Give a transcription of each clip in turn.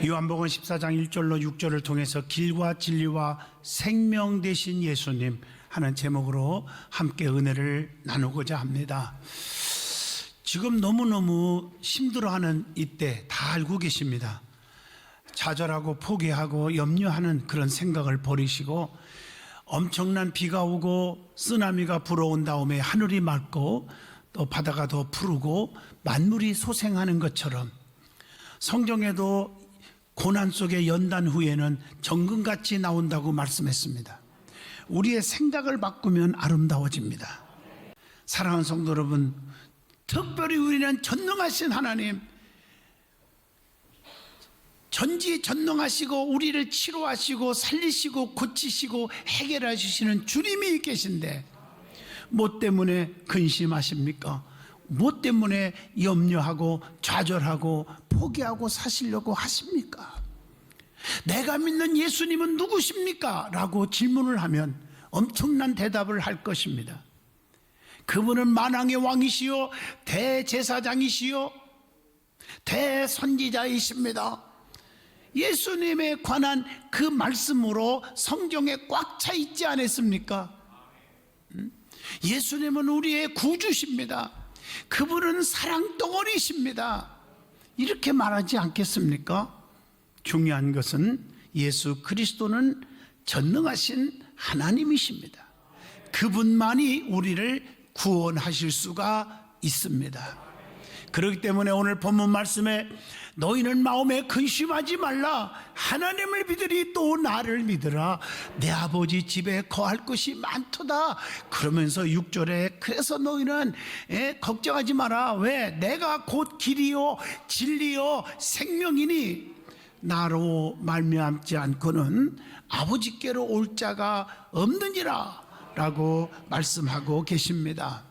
요한복음 14장 1절로 6절을 통해서 길과 진리와 생명 되신 예수님 하는 제목으로 함께 은혜를 나누고자 합니다. 지금 너무너무 힘들어하는 이때 다 알고 계십니다. 좌절하고 포기하고 염려하는 그런 생각을 버리시고 엄청난 비가 오고 쓰나미가 불어온 다음에 하늘이 맑고 또 바다가 더 푸르고 만물이 소생하는 것처럼 성경에도 고난 속의 연단 후에는 정금같이 나온다고 말씀했습니다. 우리의 생각을 바꾸면 아름다워집니다. 사랑하는 성도 여러분, 특별히 우리는 전능하신 하나님, 전지전능하시고 우리를 치료하시고 살리시고 고치시고 해결해 주시는 주님이 계신데 뭐 때문에 근심하십니까? 뭐 때문에 염려하고 좌절하고 포기하고 사시려고 하십니까? 내가 믿는 예수님은 누구십니까? 라고 질문을 하면 엄청난 대답을 할 것입니다. 그분은 만왕의 왕이시요 대제사장이시요 대선지자이십니다. 예수님에 관한 그 말씀으로 성경에 꽉 차 있지 않았습니까? 예수님은 우리의 구주십니다. 그분은 사랑덩어리십니다. 이렇게 말하지 않겠습니까? 중요한 것은 예수 그리스도는 전능하신 하나님이십니다. 그분만이 우리를 구원하실 수가 있습니다. 그렇기 때문에 오늘 본문 말씀에 너희는 마음에 근심하지 말라. 하나님을 믿으리 또 나를 믿으라. 내 아버지 집에 거할 것이 많도다. 그러면서 6절에 그래서 너희는 걱정하지 마라. 왜? 내가 곧 길이요 진리요 생명이니 나로 말미암지 않고는 아버지께로 올 자가 없느니라 라고 말씀하고 계십니다.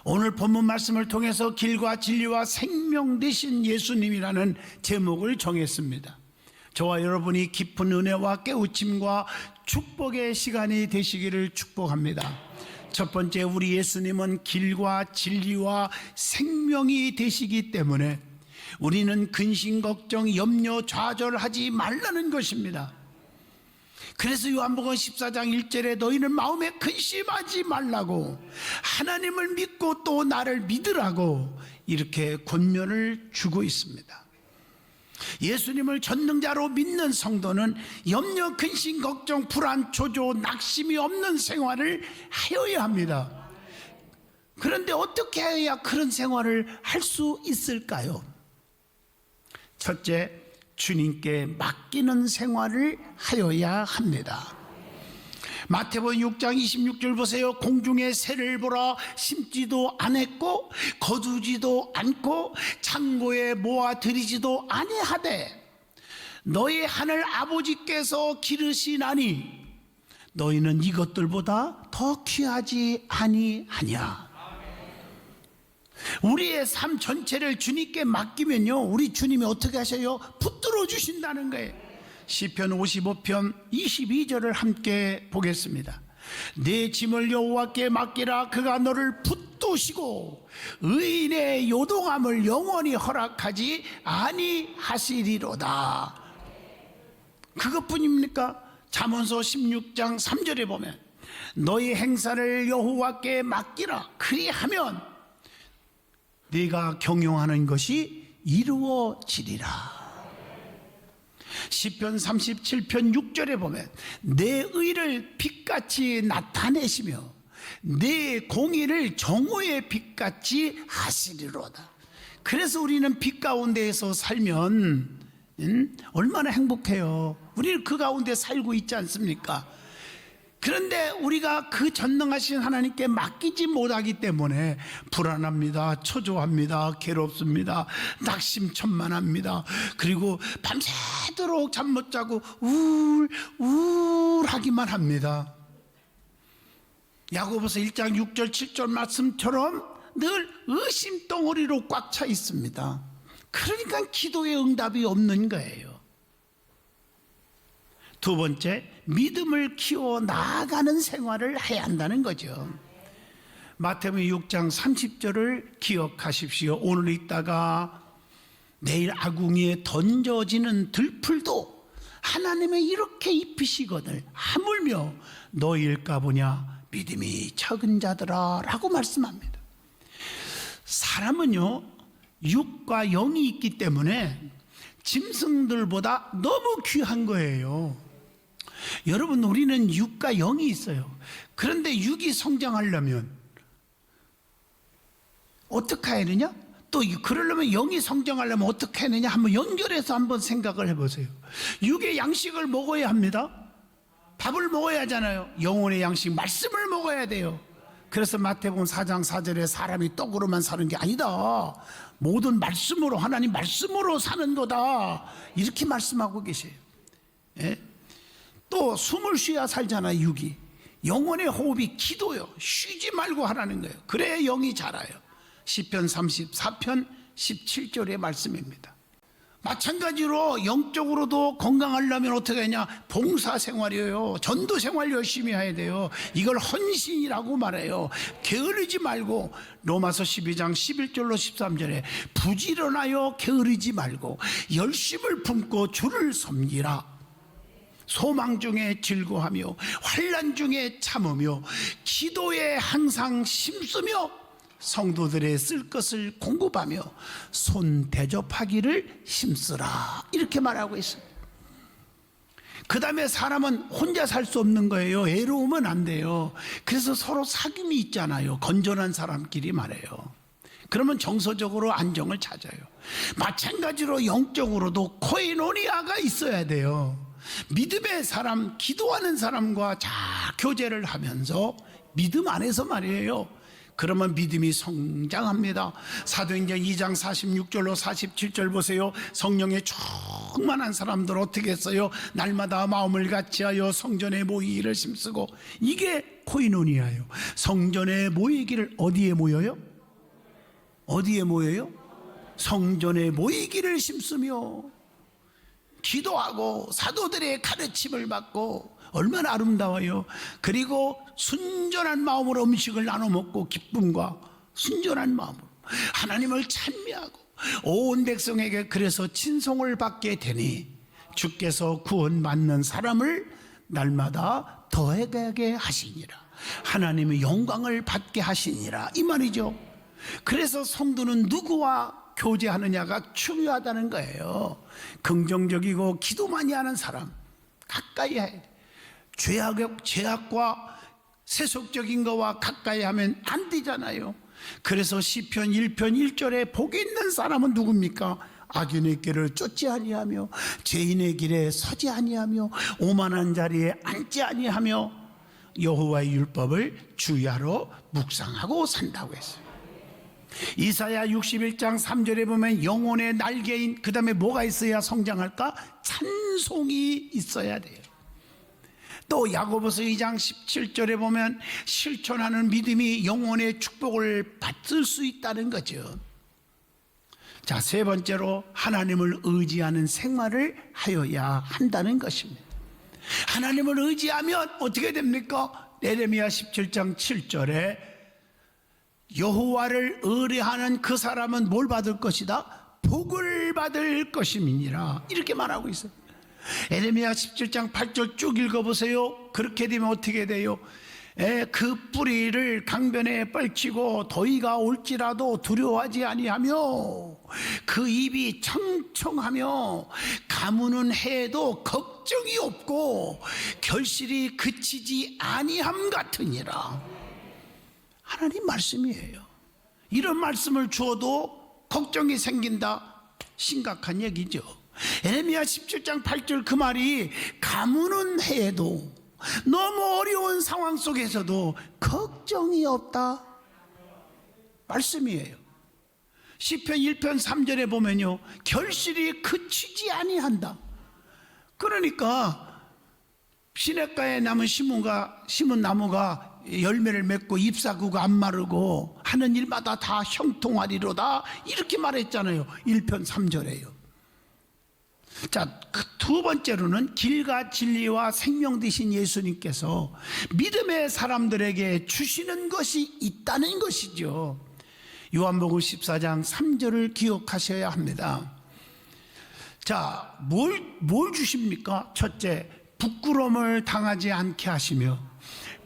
오늘 본문 말씀을 통해서 길과 진리와 생명 되신 예수님이라는 제목을 정했습니다. 저와 여러분이 깊은 은혜와 깨우침과 축복의 시간이 되시기를 축복합니다. 첫 번째, 우리 예수님은 길과 진리와 생명이 되시기 때문에 우리는 근심, 걱정, 염려, 좌절하지 말라는 것입니다. 그래서 요한복음 14장 1절에 너희는 마음에 근심하지 말라고, 하나님을 믿고 또 나를 믿으라고 이렇게 권면을 주고 있습니다. 예수님을 전능자로 믿는 성도는 염려, 근심, 걱정, 불안, 초조, 낙심이 없는 생활을 하여야 합니다. 그런데 어떻게 해야 그런 생활을 할 수 있을까요? 첫째, 주님께 맡기는 생활을 하여야 합니다. 마태복음 6장 26절 보세요. 공중의 새를 보라. 심지도 않았고 거두지도 않고 창고에 모아들이지도 아니하되 너희 하늘 아버지께서 기르시나니 너희는 이것들보다 더 귀하지 아니하냐. 우리의 삶 전체를 주님께 맡기면요, 우리 주님이 어떻게 하셔요? 붙들어 주신다는 거예요. 시편 55편 22절을 함께 보겠습니다. 내 짐을 여호와께 맡기라. 그가 너를 붙드시고 의인의 요동함을 영원히 허락하지 아니하시리로다. 그것뿐입니까? 잠언서 16장 3절에 보면 너희 행사를 여호와께 맡기라. 그리하면 네가 경영하는 것이 이루어지리라. 시편 37편 6절에 보면 내 의를 빛같이 나타내시며 내 공의를 정오의 빛같이 하시리로다. 그래서 우리는 빛 가운데에서 살면 얼마나 행복해요. 우리는 그 가운데 살고 있지 않습니까? 그런데 우리가 그 전능하신 하나님께 맡기지 못하기 때문에 불안합니다. 초조합니다. 괴롭습니다. 낙심천만합니다. 그리고 밤새도록 잠 못 자고 우울하기만 합니다. 야고보서 1장 6절 7절 말씀처럼 늘 의심덩어리로 꽉 차 있습니다. 그러니까 기도의 응답이 없는 거예요. 두 번째, 믿음을 키워 나아가는 생활을 해야 한다는 거죠. 마태복음 6장 30절을 기억하십시오. 오늘 있다가 내일 아궁이에 던져지는 들풀도 하나님의 이렇게 입히시거늘 하물며 너희일까 보냐 믿음이 적은 자들아 라고 말씀합니다. 사람은요 육과 영이 있기 때문에 짐승들보다 너무 귀한 거예요. 여러분, 우리는 육과 영이 있어요. 그런데 육이 성장하려면 어떻게 해야 되냐? 또 그러려면 영이 성장하려면 어떻게 해야 되냐? 한번 연결해서 한번 생각을 해보세요. 육의 양식을 먹어야 합니다. 밥을 먹어야 하잖아요. 영혼의 양식 말씀을 먹어야 돼요. 그래서 마태복음 4장 4절에 사람이 떡으로만 사는 게 아니다, 모든 말씀으로, 하나님 말씀으로 사는 거다, 이렇게 말씀하고 계세요. 예? 또 숨을 쉬어야 살잖아요. 육이, 영혼의 호흡이 기도요. 쉬지 말고 하라는 거예요. 그래야 영이 자라요. 시편 34편 17절의 말씀입니다. 마찬가지로 영적으로도 건강하려면 어떻게 하냐? 봉사생활이에요. 전도생활 열심히 해야 돼요. 이걸 헌신이라고 말해요. 게으르지 말고, 로마서 12장 11절로 13절에 부지런하여 게으르지 말고 열심을 품고 주를 섬기라. 소망 중에 즐거하며 환난 중에 참으며 기도에 항상 힘쓰며 성도들의 쓸 것을 공급하며 손 대접하기를 힘쓰라, 이렇게 말하고 있습니다. 그 다음에 사람은 혼자 살 수 없는 거예요. 외로우면 안 돼요. 그래서 서로 사귐이 있잖아요. 건전한 사람끼리 말해요. 그러면 정서적으로 안정을 찾아요. 마찬가지로 영적으로도 코이노니아가 있어야 돼요. 믿음의 사람, 기도하는 사람과 잘 교제를 하면서 믿음 안에서 말이에요. 그러면 믿음이 성장합니다. 사도행전 2장 46절로 47절 보세요. 성령에 충만한 사람들 어떻게 했어요? 날마다 마음을 같이하여 성전에 모이기를 힘쓰고, 이게 코이노니아예요. 성전에 모이기를, 어디에 모여요? 어디에 모여요? 성전에 모이기를 힘쓰며 기도하고 사도들의 가르침을 받고, 얼마나 아름다워요. 그리고 순전한 마음으로 음식을 나눠 먹고 기쁨과 순전한 마음으로 하나님을 찬미하고 온 백성에게 그래서 친송을 받게 되니 주께서 구원받는 사람을 날마다 더해가게 하시니라. 하나님의 영광을 받게 하시니라, 이 말이죠. 그래서 성도는 누구와 교제하느냐가 중요하다는 거예요. 긍정적이고 기도 많이 하는 사람 가까이 해야 돼. 죄악과 세속적인 거와 가까이 하면 안 되잖아요. 그래서 시편 1편 1절에 복이 있는 사람은 누굽니까? 악인의 길을 쫓지 아니하며 죄인의 길에 서지 아니하며 오만한 자리에 앉지 아니하며 여호와의 율법을 주야로 묵상하고 산다고 했어요. 이사야 61장 3절에 보면 영혼의 날개인, 그 다음에 뭐가 있어야 성장할까? 찬송이 있어야 돼요. 또 야고보서 2장 17절에 보면 실천하는 믿음이 영혼의 축복을 받을 수 있다는 거죠. 자, 세 번째로 하나님을 의지하는 생활을 하여야 한다는 것입니다. 하나님을 의지하면 어떻게 됩니까? 예레미야 17장 7절에 여호와를 의뢰하는 그 사람은 뭘 받을 것이다? 복을 받을 것임이니라, 이렇게 말하고 있어요. 예레미야 17장 8절 쭉 읽어보세요. 그렇게 되면 어떻게 돼요? 그 뿌리를 강변에 뻘치고 더위가 올지라도 두려워하지 아니하며 그 입이 청청하며 가무는 해도 걱정이 없고 결실이 그치지 아니함 같으니라. 하나님 말씀이에요. 이런 말씀을 주어도 걱정이 생긴다, 심각한 얘기죠. 예레미야 17장 8절 그 말이 가무는 해도, 너무 어려운 상황 속에서도 걱정이 없다 말씀이에요. 시편 1편 3절에 보면요, 결실이 그치지 아니한다. 그러니까 시냇가에 남은 심은 나무가 열매를 맺고 잎사구가 안 마르고 하는 일마다 다 형통하리로다, 이렇게 말했잖아요. 1편 3절에요. 자, 그 두 번째로는 길과 진리와 생명 되신 예수님께서 믿음의 사람들에게 주시는 것이 있다는 것이죠. 요한복음 14장 3절을 기억하셔야 합니다. 자, 뭘 주십니까? 첫째, 부끄러움을 당하지 않게 하시며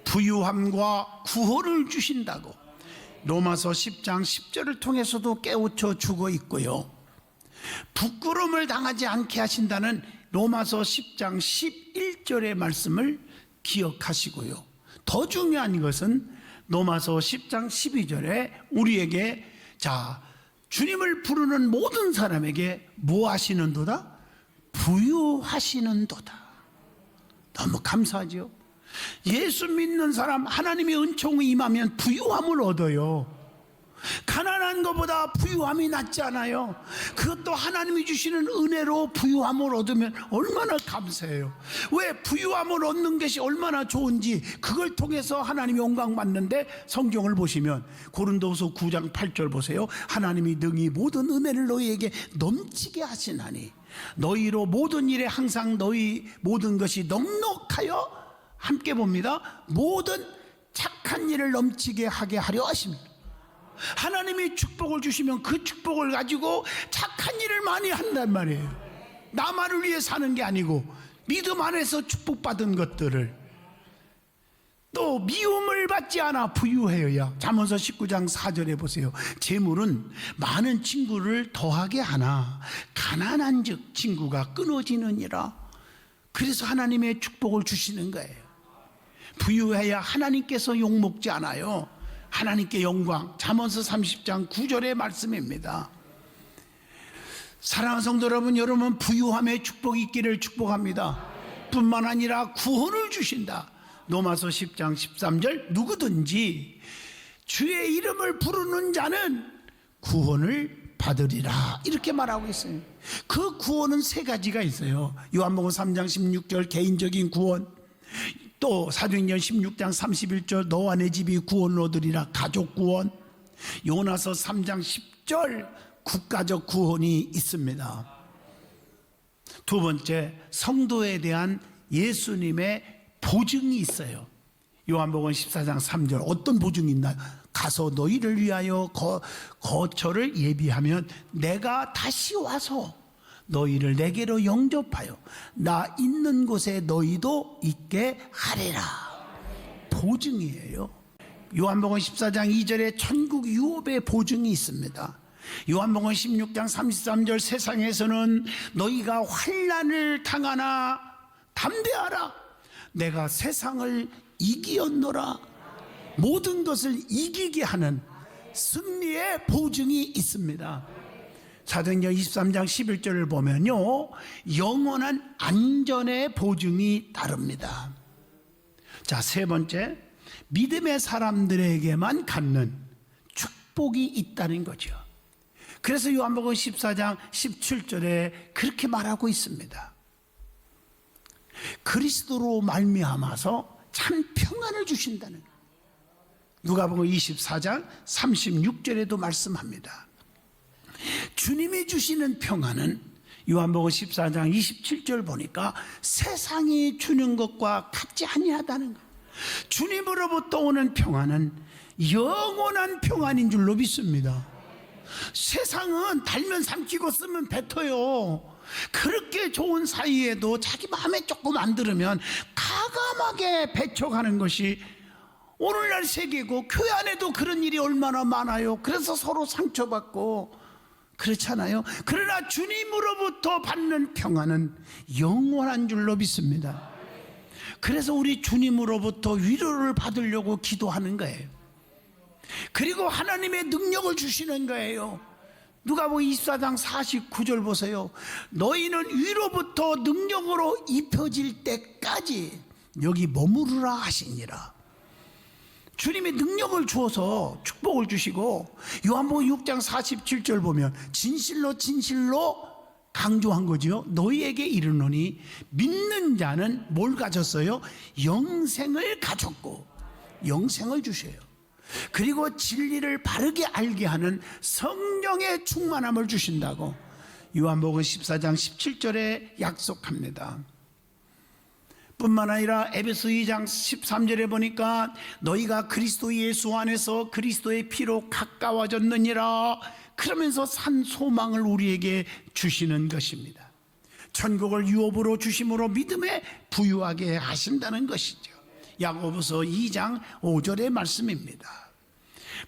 부유함과 구원을 주신다고 로마서 10장 10절을 통해서도 깨우쳐 주고 있고요. 부끄러움을 당하지 않게 하신다는 로마서 10장 11절의 말씀을 기억하시고요. 더 중요한 것은 로마서 10장 12절에 우리에게 자, 주님을 부르는 모든 사람에게 뭐 하시는도다? 부유하시는도다. 너무 감사하죠. 예수 믿는 사람 하나님의 은총이 임하면 부유함을 얻어요. 가난한 것보다 부유함이 낫지 않아요? 그것도 하나님이 주시는 은혜로 부유함을 얻으면 얼마나 감사해요. 왜 부유함을 얻는 것이 얼마나 좋은지 그걸 통해서 하나님이 영광 받는데, 성경을 보시면 고린도후서 9장 8절 보세요. 하나님이 능히 모든 은혜를 너희에게 넘치게 하시나니 너희로 모든 일에 항상 너희 모든 것이 넉넉하여, 함께 봅니다, 모든 착한 일을 넘치게 하게 하려 하십니다. 하나님이 축복을 주시면 그 축복을 가지고 착한 일을 많이 한단 말이에요. 나만을 위해 사는 게 아니고 믿음 안에서 축복받은 것들을, 또 미움을 받지 않아 부유해야. 잠언서 19장 4절에 보세요. 재물은 많은 친구를 더하게 하나 가난한 즉 친구가 끊어지느니라. 그래서 하나님의 축복을 주시는 거예요. 부유해야 하나님께서 욕먹지 않아요. 하나님께 영광. 잠언서 30장 9절의 말씀입니다. 사랑하는 성도 여러분, 여러분 부유함의 축복이 있기를 축복합니다. 뿐만 아니라 구원을 주신다. 로마서 10장 13절, 누구든지 주의 이름을 부르는 자는 구원을 받으리라, 이렇게 말하고 있어요. 그 구원은 세 가지가 있어요. 요한복음 3장 16절 개인적인 구원, 또 사도행전 16장 31절 너와 내 집이 구원을 얻으리라, 가족 구원, 요나서 3장 10절 국가적 구원이 있습니다. 두 번째, 성도에 대한 예수님의 보증이 있어요. 요한복음 14장 3절 어떤 보증이 있나요? 가서 너희를 위하여 거처를 예비하면 내가 다시 와서 너희를 내게로 영접하여 나 있는 곳에 너희도 있게 하리라. 보증이에요. 요한복음 14장 2절에 천국 유업의 보증이 있습니다. 요한복음 16장 33절 세상에서는 너희가 환난을 당하나 담대하라, 내가 세상을 이기었노라. 모든 것을 이기게 하는 승리의 보증이 있습니다. 사도행전 23장 11절을 보면요, 영원한 안전의 보증이 다릅니다. 자, 세 번째, 믿음의 사람들에게만 갖는 축복이 있다는 거죠. 그래서 요한복음 14장 17절에 그렇게 말하고 있습니다. 그리스도로 말미암아서 참 평안을 주신다는, 누가복음 24장 36절에도 말씀합니다. 주님이 주시는 평안은 요한복음 14장 27절 보니까 세상이 주는 것과 같지 아니하다는 것. 주님으로부터 오는 평안은 영원한 평안인 줄로 믿습니다. 세상은 달면 삼키고 쓰면 뱉어요. 그렇게 좋은 사이에도 자기 마음에 조금 안 들으면 가감하게 배쳐가는 것이 오늘날 세계고, 교회 안에도 그런 일이 얼마나 많아요. 그래서 서로 상처받고 그렇잖아요. 그러나 주님으로부터 받는 평안은 영원한 줄로 믿습니다. 그래서 우리 주님으로부터 위로를 받으려고 기도하는 거예요. 그리고 하나님의 능력을 주시는 거예요. 누가복음 24장 49절 보세요. 너희는 위로부터 능력으로 입혀질 때까지 여기 머무르라 하시니라. 주님이 능력을 주어서 축복을 주시고, 요한복음 6장 47절 보면 진실로 진실로 강조한 거죠. 너희에게 이르노니 믿는 자는 뭘 가졌어요? 영생을 가졌고, 영생을 주셔요. 그리고 진리를 바르게 알게 하는 성령의 충만함을 주신다고 요한복음 14장 17절에 약속합니다. 뿐만 아니라 에베소 2장 13절에 보니까 너희가 그리스도 예수 안에서 그리스도의 피로 가까워졌느니라, 그러면서 산 소망을 우리에게 주시는 것입니다. 천국을 유업으로 주심으로 믿음에 부유하게 하신다는 것이죠. 야고보서 2장 5절의 말씀입니다.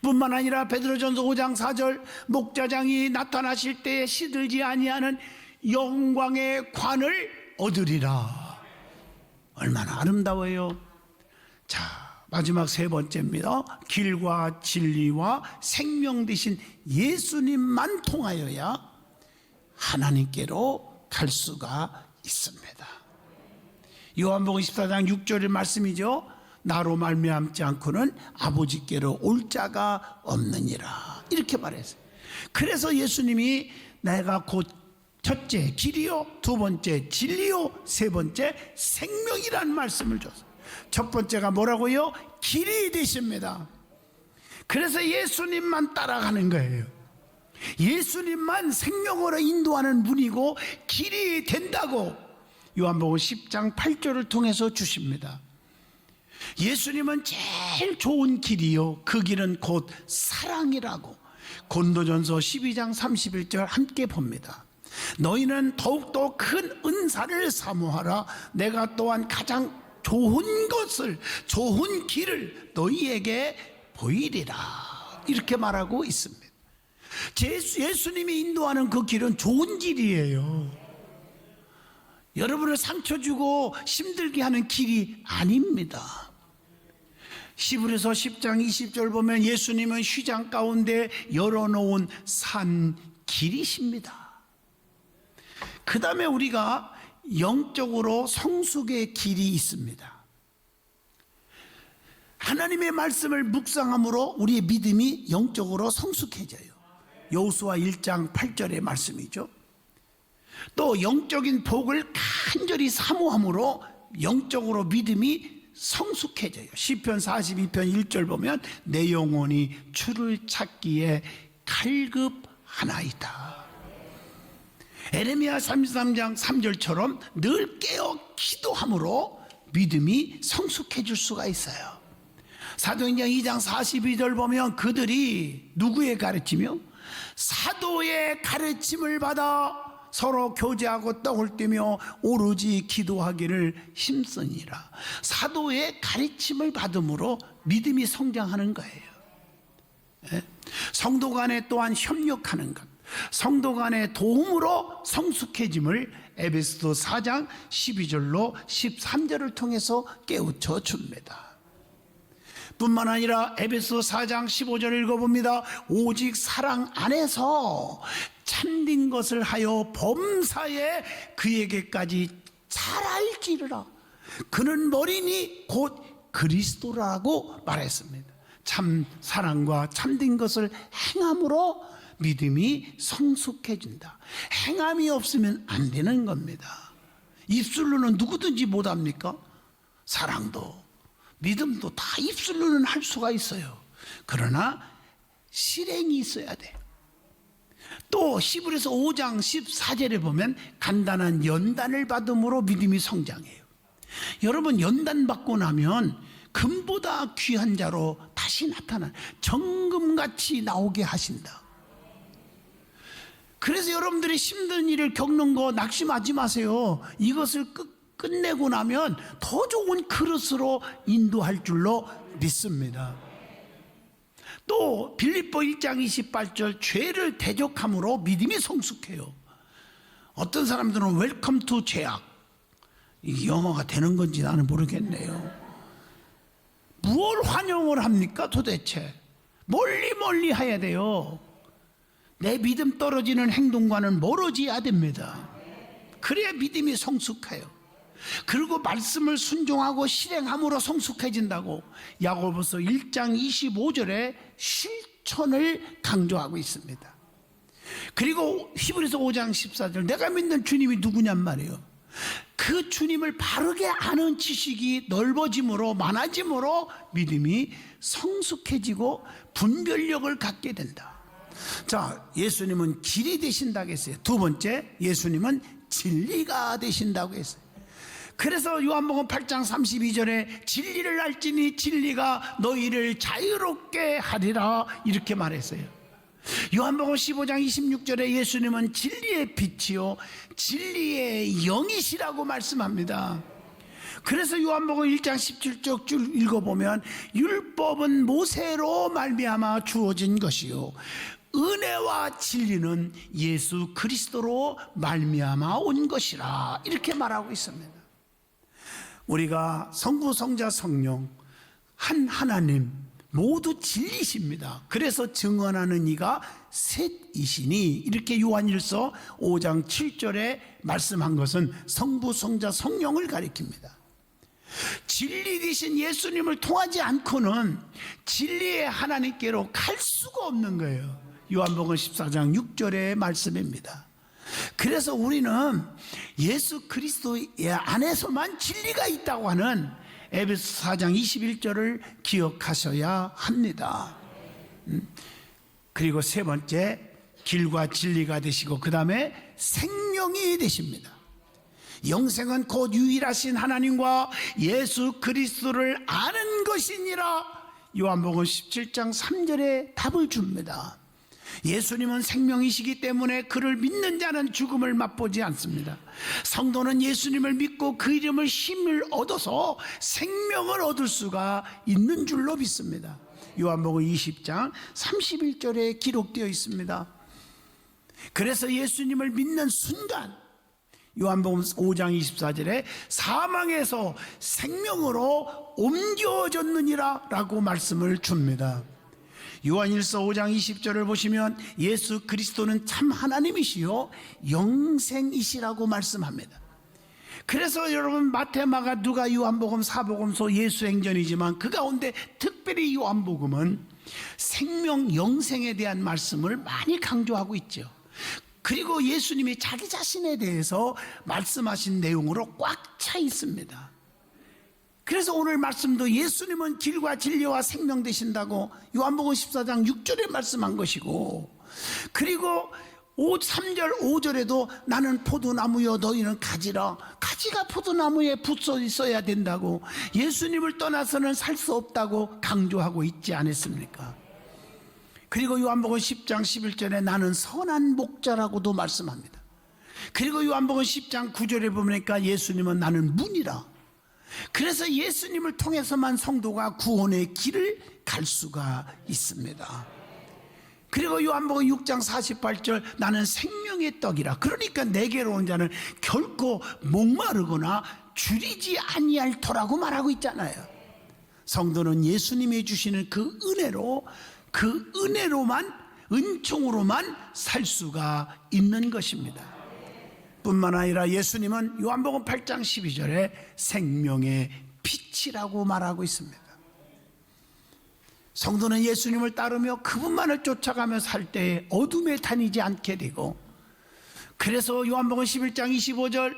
뿐만 아니라 베드로전서 5장 4절 목자장이 나타나실 때에 시들지 아니하는 영광의 관을 얻으리라. 얼마나 아름다워요. 자, 마지막 세 번째입니다. 길과 진리와 생명 되신 예수님만 통하여야 하나님께로 갈 수가 있습니다. 요한복음 14장 6절의 말씀이죠. 나로 말미암지 않고는 아버지께로 올 자가 없느니라, 이렇게 말했어요. 그래서 예수님이 내가 곧 첫째 길이요, 두 번째 진리요, 세 번째 생명이라는 말씀을 줬어요. 첫 번째가 뭐라고요? 길이 되십니다. 그래서 예수님만 따라가는 거예요. 예수님만 생명으로 인도하는 분이고 길이 된다고 요한복음 10장 8절을 통해서 주십니다. 예수님은 제일 좋은 길이요, 그 길은 곧 사랑이라고 고린도전서 12장 31절 함께 봅니다. 너희는 더욱더 큰 은사를 사모하라. 내가 또한 가장 좋은 것을, 좋은 길을 너희에게 보이리라, 이렇게 말하고 있습니다. 예수님이 인도하는 그 길은 좋은 길이에요. 여러분을 상처 주고 힘들게 하는 길이 아닙니다. 히브리서 10장 20절 보면 예수님은 휘장 가운데 열어놓은 산 길이십니다. 그 다음에 우리가 영적으로 성숙의 길이 있습니다. 하나님의 말씀을 묵상함으로 우리의 믿음이 영적으로 성숙해져요. 여호수아 1장 8절의 말씀이죠. 또 영적인 복을 간절히 사모함으로 영적으로 믿음이 성숙해져요. 시편 42편 1절 보면 내 영혼이 주를 찾기에 갈급하나이다. 에레미야 33장 3절처럼 늘 깨어 기도함으로 믿음이 성숙해질 수가 있어요. 사도행전 2장 42절 보면 그들이 누구의 가르치며 사도의 가르침을 받아 서로 교제하고 떡을 떼며 오로지 기도하기를 힘쓰니라. 사도의 가르침을 받음으로 믿음이 성장하는 거예요. 성도 간에 또한 협력하는 것, 성도 간의 도움으로 성숙해짐을 에베소서 4장 12절로 13절을 통해서 깨우쳐 줍니다. 뿐만 아니라 에베소 4장 15절 읽어봅니다. 오직 사랑 안에서 참된 것을 하여 범사에 그에게까지 잘 알지르라. 그는 머리니 곧 그리스도라고 말했습니다. 참 사랑과 참된 것을 행함으로 믿음이 성숙해진다. 행함이 없으면 안 되는 겁니다. 입술로는 누구든지 못합니까? 사랑도 믿음도 다 입술로는 할 수가 있어요. 그러나 실행이 있어야 돼. 또 히브리서 5장 14절에 보면 간단한 연단을 받음으로 믿음이 성장해요. 여러분, 연단 받고 나면 금보다 귀한 자로 다시 나타나 정금같이 나오게 하신다. 그래서 여러분들이 힘든 일을 겪는 거 낙심하지 마세요. 이것을 끝내고 나면 더 좋은 그릇으로 인도할 줄로 믿습니다. 또 빌립보 1장 28절 죄를 대적함으로 믿음이 성숙해요. 어떤 사람들은 웰컴 투 죄악, 이 영어가 되는 건지 나는 모르겠네요. 무엇을 환영을 합니까 도대체? 멀리 해야 돼요. 내 믿음 떨어지는 행동과는 멀어져야 됩니다. 그래야 믿음이 성숙해요. 그리고 말씀을 순종하고 실행함으로 성숙해진다고 야고보서 1장 25절에 실천을 강조하고 있습니다. 그리고 히브리서 5장 14절 내가 믿는 주님이 누구냔 말이에요. 그 주님을 바르게 아는 지식이 넓어짐으로 많아짐으로 믿음이 성숙해지고 분별력을 갖게 된다. 자, 예수님은 길이 되신다고 했어요. 두 번째, 예수님은 진리가 되신다고 했어요. 그래서 요한복음 8장 32절에 진리를 알지니 진리가 너희를 자유롭게 하리라, 이렇게 말했어요. 요한복음 15장 26절에 예수님은 진리의 빛이요 진리의 영이시라고 말씀합니다. 그래서 요한복음 1장 17절 쭉 읽어보면 율법은 모세로 말미암아 주어진 것이요 은혜와 진리는 예수 그리스도로 말미암아 온 것이라 이렇게 말하고 있습니다. 우리가 성부, 성자, 성령 한 하나님 모두 진리십니다. 그래서 증언하는 이가 셋이시니 이렇게 요한일서 5장 7절에 말씀한 것은 성부, 성자, 성령을 가리킵니다. 진리 되신 예수님을 통하지 않고는 진리의 하나님께로 갈 수가 없는 거예요. 요한복음 14장 6절의 말씀입니다. 그래서 우리는 예수 그리스도 안에서만 진리가 있다고 하는 에베소 4장 21절을 기억하셔야 합니다. 그리고 세 번째, 길과 진리가 되시고 그 다음에 생명이 되십니다. 영생은 곧 유일하신 하나님과 예수 그리스도를 아는 것이니라. 요한복음 17장 3절에 답을 줍니다. 예수님은 생명이시기 때문에 그를 믿는 자는 죽음을 맛보지 않습니다. 성도는 예수님을 믿고 그 이름을 힘을 얻어서 생명을 얻을 수가 있는 줄로 믿습니다. 요한복음 20장 31절에 기록되어 있습니다. 그래서 예수님을 믿는 순간 요한복음 5장 24절에 사망에서 생명으로 옮겨졌느니라 라고 말씀을 줍니다. 요한일서 5장 20절을 보시면 예수 그리스도는 참 하나님이시요 영생이시라고 말씀합니다. 그래서 여러분 마태, 마가, 누가, 요한복음, 사복음서, 예수행전이지만 그 가운데 특별히 요한복음은 생명, 영생에 대한 말씀을 많이 강조하고 있죠. 그리고 예수님이 자기 자신에 대해서 말씀하신 내용으로 꽉 차 있습니다. 그래서 오늘 말씀도 예수님은 길과 진리와 생명 되신다고 요한복음 14장 6절에 말씀한 것이고, 그리고 3절 5절에도 나는 포도나무여 너희는 가지라, 가지가 포도나무에 붙어 있어야 된다고, 예수님을 떠나서는 살 수 없다고 강조하고 있지 않았습니까? 그리고 요한복음 10장 11절에 나는 선한 목자라고도 말씀합니다. 그리고 요한복음 10장 9절에 보니까 예수님은 나는 문이라. 그래서 예수님을 통해서만 성도가 구원의 길을 갈 수가 있습니다. 그리고 요한복음 6장 48절 나는 생명의 떡이라. 그러니까 내게로 온 자는 결코 목마르거나 줄이지 아니할 터라고 말하고 있잖아요. 성도는 예수님이 주시는 그 은혜로만, 은총으로만 살 수가 있는 것입니다. 뿐만 아니라 예수님은 요한복음 8장 12절에 생명의 빛이라고 말하고 있습니다. 성도는 예수님을 따르며 그분만을 쫓아가며 살 때에 어둠에 다니지 않게 되고, 그래서 요한복음 11장 25절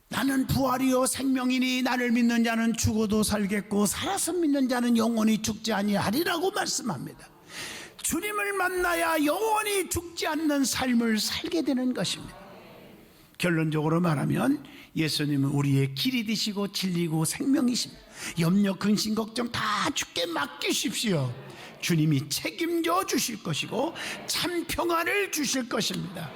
나는 부활이요 생명이니 나를 믿는 자는 죽어도 살겠고 살아서 믿는 자는 영원히 죽지 아니하리라고 말씀합니다. 주님을 만나야 영원히 죽지 않는 삶을 살게 되는 것입니다. 결론적으로 말하면 예수님은 우리의 길이 되시고 진리고 생명이십니다. 염려, 근심, 걱정 다 주께 맡기십시오. 주님이 책임져 주실 것이고 참 평안을 주실 것입니다.